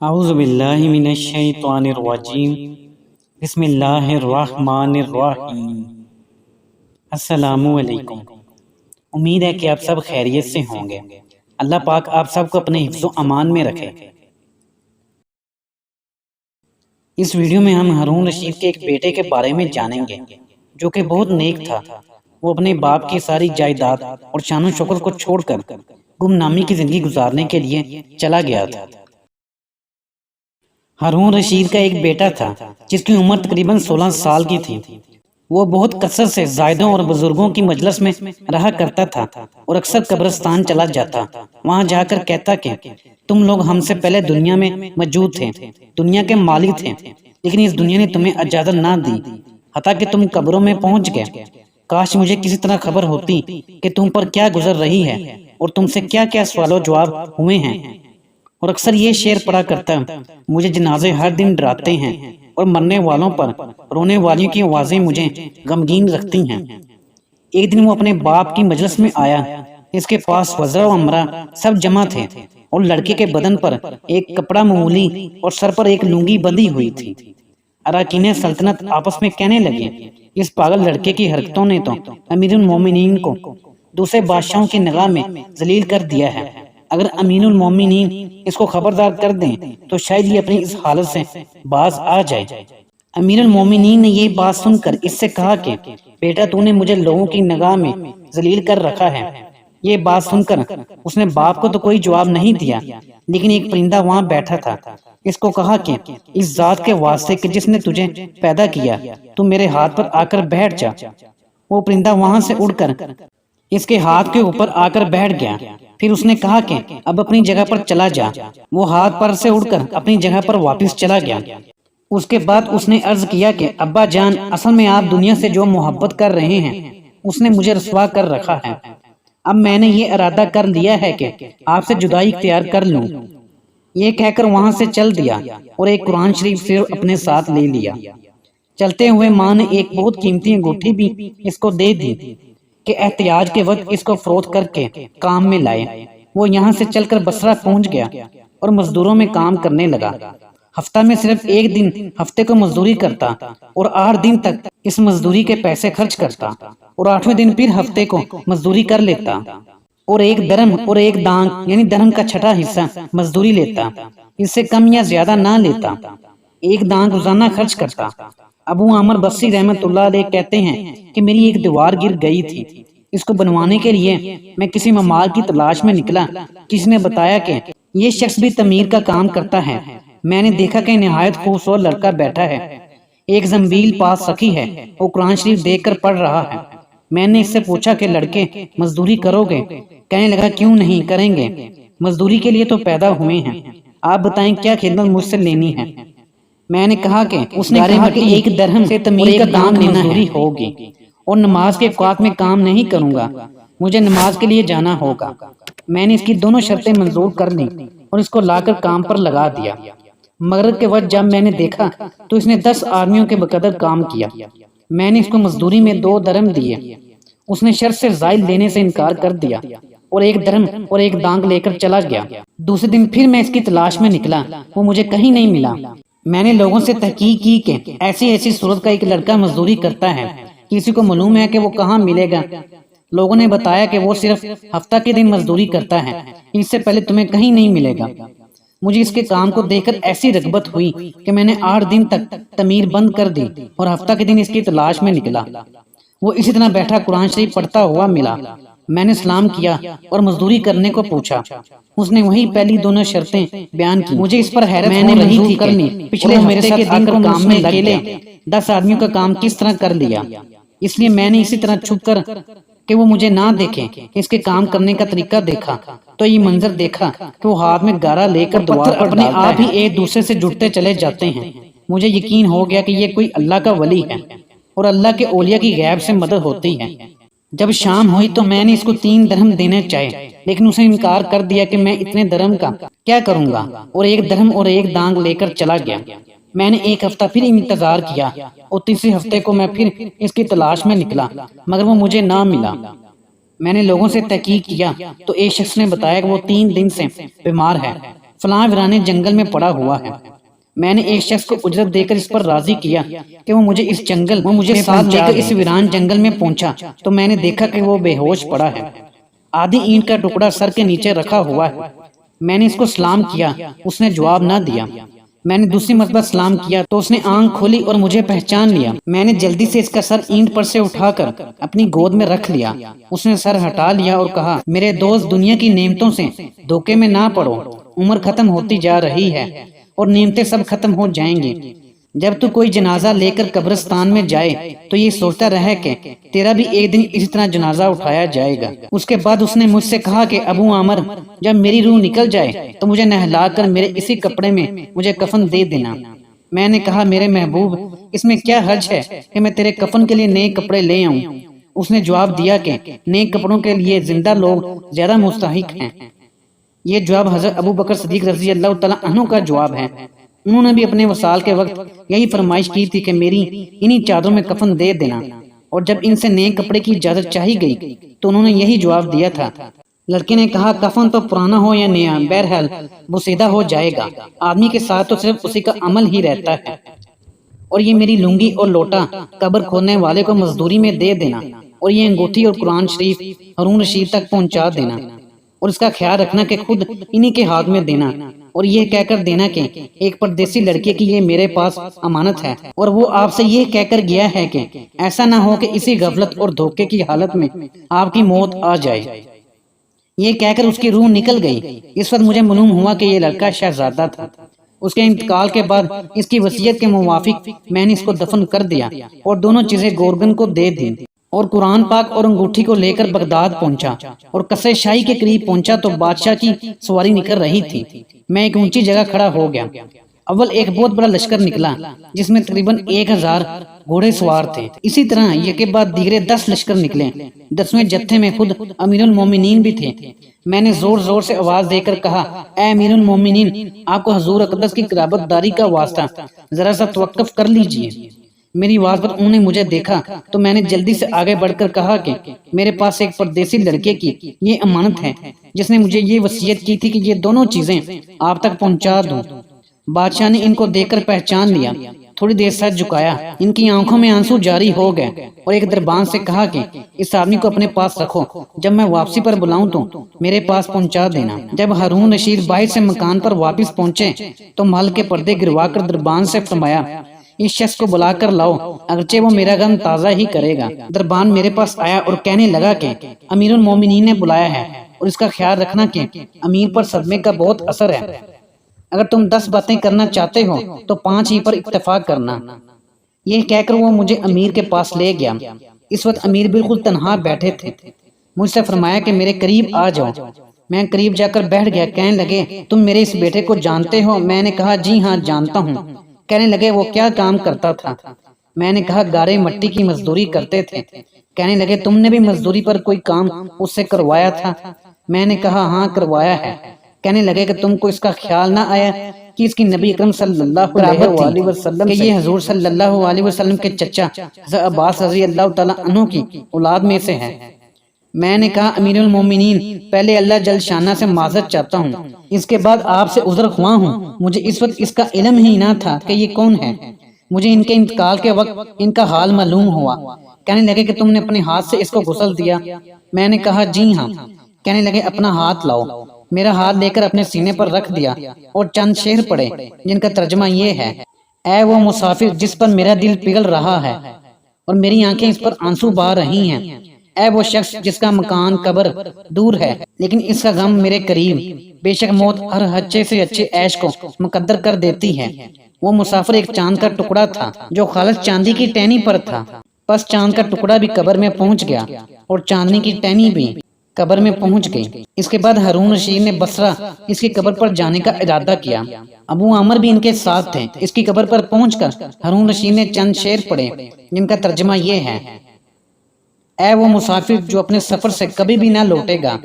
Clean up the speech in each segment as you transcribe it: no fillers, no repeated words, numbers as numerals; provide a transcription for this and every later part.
اعوذ باللہ من الشیطان الرجیم بسم اللہ الرحمن الرحیم۔ السلام علیکم۔ امید ہے کہ آپ سب خیریت سے ہوں گے۔ اللہ پاک آپ سب کو اپنے حفظ و امان میں رکھے۔ اس ویڈیو میں ہم ہارون رشید کے ایک بیٹے کے بارے میں جانیں گے جو کہ بہت نیک تھا۔ وہ اپنے باپ کی ساری جائیداد اور شان و شوکت کو چھوڑ کر گمنامی کی زندگی گزارنے کے لیے چلا گیا تھا۔ ہارون رشید کا ایک بیٹا تھا جس کی عمر تقریباً 16 سال کی تھی۔ وہ بہت کثرت سے زائدوں اور بزرگوں کی مجلس میں رہا کرتا تھا اور اکثر قبرستان چلا جاتا۔ وہاں جا کر کہتا کہ تم لوگ ہم سے پہلے دنیا میں موجود تھے، دنیا کے مالک تھے، لیکن اس دنیا نے تمہیں اجازت نہ دی حتیٰ کہ تم قبروں میں پہنچ گئے۔ کاش مجھے کسی طرح خبر ہوتی کہ تم پر کیا گزر رہی ہے اور تم سے کیا کیا سوال و جواب ہوئے ہیں۔ اور اکثر یہ شعر پڑھا کرتا، مجھے جنازے ہر دن ڈراتے ہیں اور مرنے والوں پر رونے والیوں کی آوازیں مجھے غمگین رکھتی ہیں۔ ایک دن وہ اپنے باپ کی مجلس میں آیا۔ اس کے پاس وزراء و امراء سب جمع تھے اور لڑکے کے بدن پر ایک کپڑا معمولی اور سر پر ایک لنگی بندھی ہوئی تھی۔ اراکین سلطنت آپس میں کہنے لگے، اس پاگل لڑکے کی حرکتوں نے تو امیر المومنین کو دوسرے بادشاہوں کی نگاہ میں ذلیل کر دیا ہے۔ اگر امیر المومنین اس کو خبردار کر دیں تو شاید یہ اپنی اس حالت سے باز آ جائے۔ امیر المومنین نے یہ بات سن کر اس سے کہا کہ بیٹا تو نے مجھے لوگوں کی نگاہ میں ذلیل کر رکھا ہے۔ یہ بات سن کر اس نے باپ کو تو کوئی جواب نہیں دیا، لیکن ایک پرندہ وہاں بیٹھا تھا۔ اس کو کہا کہ اس ذات کے واسطے کہ جس نے تجھے پیدا کیا تو میرے ہاتھ پر آ کر بیٹھ جا۔ وہ پرندہ وہاں سے اڑ کر اس کے ہاتھ کے اوپر آ کر بیٹھ گیا۔ پھر اس نے کہا کہ اب اپنی جگہ پر چلا جا۔ وہ ہاتھ پر سے اڑ کر اپنی جگہ پر واپس چلا گیا۔ اس کے بعد اس نے عرض کیا کہ ابا جان، اصل میں آپ دنیا سے جو محبت کر رہے ہیں اس نے مجھے رسوا کر رکھا ہے۔ اب میں نے یہ ارادہ کر لیا ہے کہ آپ سے جدائی اختیار کر لوں۔ یہ کہہ کر وہاں سے چل دیا اور ایک قرآن شریف سے اپنے ساتھ لے لیا۔ چلتے ہوئے ماں نے ایک بہت قیمتی انگوٹھی بھی اس کو دے دی کہ احتیاج کے وقت اس کو فروخت کر کے کام میں لائے۔ وہ یہاں سے چل کر بصرہ پہنچ گیا اور مزدوروں میں کام کرنے لگا۔ ہفتہ میں صرف ایک دن ہفتے کو مزدوری کرتا اور 8 دن تک اس مزدوری کے پیسے خرچ کرتا اور 8ویں دن پھر ہفتے کو مزدوری کر لیتا اور 1 درہم اور 1 دانگ یعنی درہم کا چھٹا حصہ مزدوری لیتا۔ اس سے کم یا زیادہ نہ لیتا۔ 1 دانگ روزانہ خرچ کرتا۔ ابو عامر بصری رحمت اللہ علیہ کہتے ہیں کہ میری ایک دیوار گر گئی تھی۔ اس کو بنوانے کے لیے میں کسی ممال کی تلاش میں نکلا۔ کسی نے بتایا کہ یہ شخص بھی تعمیر کا کام کرتا ہے۔ میں نے دیکھا کہ نہایت خوبصورت لڑکا بیٹھا ہے، ایک زنبیل پاس رکھی ہے، وہ قرآن شریف دیکھ کر پڑھ رہا ہے۔ میں نے اس سے پوچھا کہ لڑکے مزدوری کرو گے؟ کہنے لگا کیوں نہیں کریں گے، مزدوری کے لیے تو پیدا ہوئے ہیں۔ آپ بتائیں کیا خدمت مجھ سے لینی ہے؟ میں نے کہا کہ اس نے کہا کہ 1 درہم سے تعمیر کا دام مزدوری ہوگی اور نماز کے اوقات میں کام نہیں کروں گا، مجھے نماز کے لیے جانا ہوگا۔ میں نے اس کی دونوں شرطیں منظور کر لیں اور اس کو لا کر کام پر لگا دیا۔ مغرب کے وقت جب میں نے دیکھا تو اس نے 10 آدمیوں کے بقدر کام کیا۔ میں نے اس کو مزدوری میں 2 درہم دیے۔ اس نے شرط سے زائد لینے سے انکار کر دیا اور 1 درہم اور 1 دانگ لے کر چلا گیا۔ دوسرے دن پھر میں اس کی تلاش میں نکلا، وہ مجھے کہیں نہیں ملا۔ میں نے لوگوں سے تحقیق کی کہ ایسی صورت کا ایک لڑکا مزدوری کرتا ہے، کسی کو معلوم ہے کہ وہ کہاں ملے گا؟ لوگوں نے بتایا کہ وہ صرف ہفتہ کے دن مزدوری کرتا ہے، اس سے پہلے تمہیں کہیں نہیں ملے گا۔ مجھے اس کے کام کو دیکھ کر ایسی رغبت ہوئی کہ میں نے 8 دن تک تعمیر بند کر دی اور ہفتہ کے دن اس کی تلاش میں نکلا۔ وہ اسی طرح بیٹھا قرآن شریف پڑھتا ہوا ملا۔ میں نے سلام کیا اور مزدوری کرنے کو پوچھا۔ اس نے وہی پہلی دونوں شرطیں بیان کی۔ مجھے اس پر حیرت ہو رہی تھی کہ پچھلے ہفتے کے دن کو کام میں اکیلے 10 آدمیوں کا کام کس طرح کر لیا۔ اس لیے میں نے اسی طرح چھپ کر کہ وہ مجھے نہ دیکھیں اس کے کام کرنے کا طریقہ دیکھا تو یہ منظر دیکھا کہ وہ ہاتھ میں گارا لے کر دوار پر اپنے آپ ہی ایک دوسرے سے جڑتے چلے جاتے ہیں۔ مجھے یقین ہو گیا کہ یہ کوئی اللہ کا ولی ہے اور اللہ کے اولیاء کی غیب سے مدد ہوتی ہے۔ جب شام ہوئی تو میں نے اس کو 3 درہم دینے چاہے، لیکن اسے انکار کر دیا کہ میں اتنے درہم کا کیا کروں گا، اور 1 درہم اور 1 دانگ لے کر چلا گیا۔ میں نے 1 ہفتہ پھر انتظار کیا اور تیسرے ہفتے کو میں پھر اس کی تلاش میں نکلا، مگر وہ مجھے نہ ملا۔ میں نے لوگوں سے تحقیق کیا تو ایک شخص نے بتایا کہ وہ 3 دن سے بیمار ہے۔ فلاں ویرانے جنگل میں پڑا ہوا ہے۔ میں نے ایک شخص کو اجرت دے کر اس پر راضی کیا کہ وہ مجھے ساتھ لے کر اس ویران جنگل میں پہنچا تو میں نے دیکھا کہ وہ بے ہوش پڑا ہے، آدھی اینٹ کا ٹکڑا سر کے نیچے رکھا ہوا ہے۔ میں نے اس کو سلام کیا، اس نے جواب نہ دیا۔ میں نے دوسری مرتبہ سلام کیا تو اس نے آنکھ کھولی اور مجھے پہچان لیا۔ میں نے جلدی سے اس کا سر اینٹ پر سے اٹھا کر اپنی گود میں رکھ لیا۔ اس نے سر ہٹا لیا اور کہا، میرے دوست، دنیا کی نعمتوں سے دھوکے میں نہ پڑو، عمر ختم ہوتی جا رہی ہے اور نعمتیں سب ختم ہو جائیں گی۔ جب تو کوئی جنازہ لے کر قبرستان میں جائے تو یہ سوچتا رہے کہ تیرا بھی ایک دن اسی طرح جنازہ اٹھایا جائے گا۔ اس کے بعد اس نے مجھ سے کہا کہ ابو عامر، جب میری روح نکل جائے تو مجھے نہلا کر میرے اسی کپڑے میں مجھے کفن دے دینا۔ میں نے کہا، میرے محبوب، اس میں کیا حرج ہے کہ میں تیرے کفن کے لیے نئے کپڑے لے آؤں؟ اس نے جواب دیا کہ نئے کپڑوں کے لیے زندہ لوگ زیادہ مستحق ہیں۔ یہ جواب حضرت ابو بکر صدیق رضی اللہ تعالیٰ عنہ کا جواب ہے۔ انہوں نے بھی اپنے وصال کے وقت یہی فرمائش کی تھی کہ میری انہی چادروں میں کفن دے دینا، اور جب ان سے نئے کپڑے کی اجازت چاہی گئی تو انہوں نے یہی جواب دیا تھا۔ لڑکے نے کہا، کفن تو پرانا ہو یا نیا، بہرحال بوسیدہ ہو جائے گا، آدمی کے ساتھ تو صرف اسی کا عمل ہی رہتا ہے، اور یہ میری لنگی اور لوٹا قبر کھودنے والے کو مزدوری میں دے دینا، اور یہ انگوٹھی اور قرآن شریف ہارون رشید تک پہنچا دینا، اور اس کا خیال رکھنا کہ خود انہی کے ہاتھ میں دینا، اور یہ کہہ کر دینا کہ ایک پردیسی لڑکے کی یہ میرے پاس امانت ہے، اور وہ آپ سے یہ کہہ کر گیا ہے کہ ایسا نہ ہو کہ اسی غفلت اور دھوکے کی حالت میں آپ کی موت آ جائے۔ یہ کہہ کر اس کی روح نکل گئی۔ اس وقت مجھے معلوم ہوا کہ یہ لڑکا شہزادہ تھا۔ اس کے انتقال کے بعد اس کی وصیت کے موافق میں نے اس کو دفن کر دیا اور دونوں چیزیں گورگن کو دے دیں، اور قرآن پاک اور انگوٹھی کو لے کر بغداد پہنچا، اور قصر شاہی کے قریب پہنچا تو بادشاہ کی سواری نکل رہی تھی۔ میں ایک اونچی جگہ کھڑا ہو گیا۔ اول ایک بہت بڑا لشکر نکلا جس میں تقریباً 1000 گھوڑے سوار تھے۔ اسی طرح یہ کے بعد دیگرے 10 لشکر نکلے۔ 10ویں جتھے میں خود امیر المومنین بھی تھے۔ میں نے زور زور سے آواز دے کر کہا، اے امیر المومنین، آپ کو حضور اقدس کی قرابت داری کا واسطہ، ذرا سا توقف کر لیجئے۔ میری آواز پر انہوں نے مجھے دیکھا تو میں نے جلدی سے آگے بڑھ کر کہا کہ میرے پاس ایک پردیسی لڑکے کی یہ امانت ہے جس نے مجھے یہ وصیت کی تھی کہ یہ دونوں چیزیں آپ تک پہنچا دوں۔ بادشاہ نے ان کو دیکھ کر پہچان لیا، تھوڑی دیر سر جھکایا، ان کی آنکھوں میں آنسو جاری ہو گئے، اور ایک دربان سے کہا کہ اس آدمی کو اپنے پاس رکھو، جب میں واپسی پر بلاؤں تو میرے پاس پہنچا دینا۔ جب ہارون رشید باہر سے مکان پر واپس پہنچے تو محل کے پردے گروا کر دربان سے فرمایا، اس شخص کو بلا کر لاؤ، اگرچہ وہ میرا غم تازہ ہی کرے گا۔ دربان میرے پاس آیا اور کہنے لگا کہ امیر المومنین نے بلایا ہے، اور اس کا خیال رکھنا کہ امیر پر صدمے کا بہت اثر ہے۔ اگر تم 10 باتیں کرنا چاہتے ہو تو 5 ہی پر اکتفا کرنا۔ یہ کہہ کر وہ مجھے امیر کے پاس لے گیا۔ اس وقت امیر بالکل تنہا بیٹھے تھے۔ مجھ سے فرمایا کہ میرے قریب آ جاؤ۔ میں قریب جا کر بیٹھ گیا۔ کہنے لگے، تم میرے اس بیٹے کو جانتے ہو؟ میں نے کہا، جی ہاں جانتا ہوں۔ کہنے لگے، وہ کیا کام کرتا تھا؟ میں نے کہا، گارے مٹی کی مزدوری کرتے تھے۔ کہنے لگے، تم نے بھی مزدوری پر کوئی کام اس سے کروایا تھا؟ میں نے کہا، ہاں کروایا ہے۔ کہنے لگے کہ تم کو اس کا خیال نہ آیا کہ اس کی نبی اکرم صلی اللہ علیہ وسلم کہ یہ حضور صلی اللہ علیہ وسلم کے چچا حضرت عباس رضی اللہ تعالیٰ عنہ کی اولاد میں سے ہے؟ میں نے کہا، امیر المومنین، پہلے اللہ جل شانہ سے معذرت چاہتا ہوں، اس کے بعد آپ سے عذر خواہ ہوں۔ مجھے اس وقت اس کا علم ہی نہ تھا کہ یہ کون ہے۔ مجھے ان کے انتقال کے وقت ان کا حال معلوم ہوا۔ کہنے لگے کہ تم نے اپنے ہاتھ سے اس کو غسل دیا؟ میں نے کہا، جی ہاں۔ کہنے لگے، اپنا ہاتھ لاؤ۔ میرا ہاتھ لے کر اپنے سینے پر رکھ دیا اور چند شعر پڑھے جن کا ترجمہ یہ ہے، اے وہ مسافر جس پر میرا دل پگھل رہا ہے اور میری آنکھیں اس پر آنسو بہا رہی ہیں، اے وہ شخص جس کا مکان قبر دور ہے لیکن اس کا غم میرے قریب، بے شک موت ہر اچھے سے اچھے عیش کو مقدر کر دیتی ہے۔ وہ مسافر ایک چاند کا ٹکڑا تھا جو خالص چاندی کی ٹہنی پر تھا، پس چاند کا ٹکڑا بھی قبر میں پہنچ گیا اور چاندنی کی ٹہنی بھی قبر میں پہنچ گئی۔ اس کے بعد ہارون رشید نے بصرہ اس کی قبر پر جانے کا ارادہ کیا۔ ابو عامر بھی ان کے ساتھ تھے۔ اس کی قبر پر پہنچ کر ہارون رشید نے چند شعر پڑھے جن کا ترجمہ یہ ہے، اے وہ مسافر جو اپنے سفر سے کبھی بھی نہ لوٹے گا،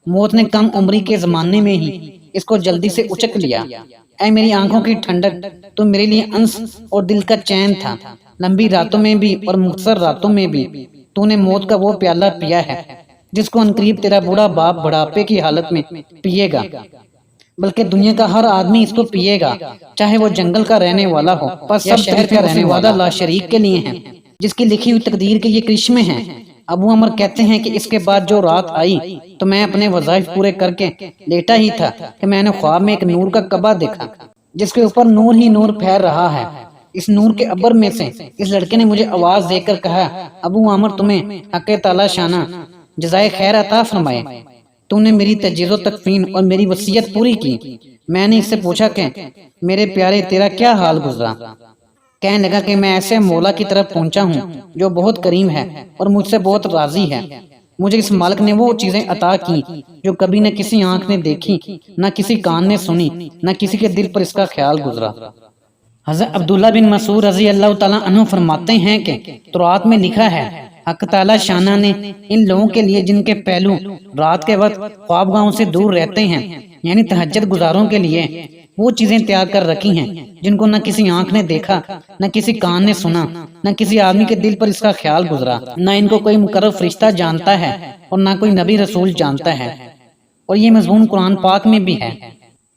موت نے کم عمری کے زمانے میں ہی اس کو جلدی سے اچک لیا۔ اے میری آنکھوں کی ٹھنڈک، تو میرے لیے انس اور دل کا چین تھا۔ لمبی راتوں میں بھی اور مختصر راتوں میں بھی تو نے موت کا وہ پیالہ پیا ہے جس کو عنقریب تیرا بوڑھا باپ بڑھاپے کی حالت میں پیے گا۔ بلکہ دنیا کا ہر آدمی اس کو پیے گا، چاہے وہ جنگل کا رہنے والا ہو، پر سب شہر کا رہنے والا لا شریک کے لیے ہیں، جس کی لکھی ہوئی تقدیر کے یہ کرشمے ہیں۔ ابو عمر کہتے ہیں کہ اس کے بعد جو رات آئی تو میں اپنے وظائف پورے کر کے لیٹا ہی تھا کہ میں نے خواب میں ایک نور کا کعبہ دیکھا جس کے اوپر نور ہی نور پھیل رہا ہے۔ اس نور کے ابر میں سے اس لڑکے نے مجھے آواز دے کر کہا، ابو عمر تمہیں حق تعالی شانہ جزائے خیر عطا فرمائے، تو نے میری تجویز و تکفین اور میری وصیت پوری کی۔ میں نے اس سے پوچھا کہ میرے پیارے تیرا کیا حال گزرا؟ کہنے لگا کہ میں ایسے مولا کی طرف پہنچا ہوں جو بہت کریم ہے اور مجھ سے بہت راضی ہے۔ مجھے اس مالک نے وہ چیزیں عطا کی جو کبھی نہ کسی آنکھ نے دیکھی، نہ کسی کان نے سنی، نہ کسی کے دل پر اس کا خیال گزرا۔ حضرت عبداللہ بن مسعود رضی اللہ تعالیٰ عنہ فرماتے ہیں کہ تورات میں لکھا ہے، حق تعالی شانہ نے ان لوگوں کے لیے جن کے پہلو رات کے وقت خوابگاہوں سے دور رہتے ہیں، یعنی تہجد گزاروں کے لیے وہ چیزیں تیار کر رکھی ہیں جن کو نہ کسی آنکھ نے دیکھا، نہ کسی کان نے سنا، نہ کسی آدمی کے دل پر اس کا خیال گزرا، نہ ان کو کوئی مقرر فرشتہ جانتا ہے اور نہ کوئی نبی رسول جانتا ہے۔ اور یہ مضمون قرآن پاک میں بھی ہے۔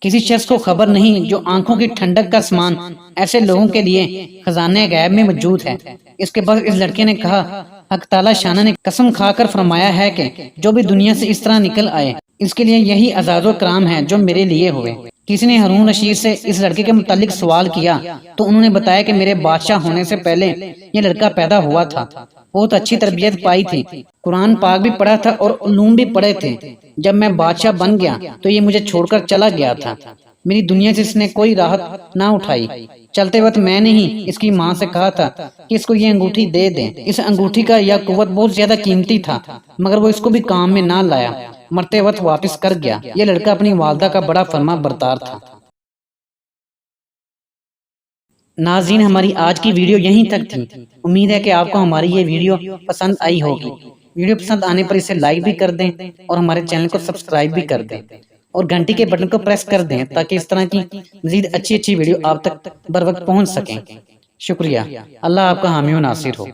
کسی شخص کو خبر نہیں جو آنکھوں کی ٹھنڈک کا سامان ایسے لوگوں کے لیے خزانے غیب میں موجود ہے۔ اس کے بعد اس لڑکے نے کہا، حق تعالی شانہ نے قسم کھا کر فرمایا ہے کہ جو بھی دنیا سے اس طرح نکل آئے اس کے لیے یہی اعزاز و کرام ہے جو میرے لیے ہوئے۔ کسی نے ہارون رشید سے اس لڑکے کے متعلق سوال کیا تو انہوں نے بتایا کہ میرے بادشاہ ہونے سے پہلے یہ لڑکا پیدا ہوا تھا، بہت اچھی تربیت پائی تھی، قرآن پاک بھی پڑھا تھا اور علوم بھی پڑھے تھے۔ جب میں بادشاہ بن گیا تو یہ مجھے چھوڑ کر چلا گیا تھا، میری دنیا سے اس نے کوئی راحت نہ اٹھائی۔ چلتے وقت میں نے ہی اس کی ماں سے کہا تھا کہ اس کو یہ انگوٹھی دے دیں۔ اس انگوٹھی کا یا قوت بہت زیادہ قیمتی تھا مگر وہ اس کو بھی کام میں نہ لایا، مرتے وقت واپس کر گیا۔ یہ لڑکا اپنی والدہ کا بڑا فرما بردار تھا۔ ناظرین، ہماری آج کی ویڈیو یہیں تک تھی۔ امید ہے کہ آپ کو ہماری یہ ویڈیو پسند آئی ہوگی۔ ویڈیو پسند آنے پر اسے لائک بھی کر دیں اور ہمارے چینل کو سبسکرائب بھی کر دیں اور گھنٹی کے بٹن کو پریس کر دیں تاکہ اس طرح کی مزید اچھی ویڈیو آپ تک بر وقت پہنچ سکیں۔ شکریہ۔ اللہ آپ کا حامی و ناصر ہو۔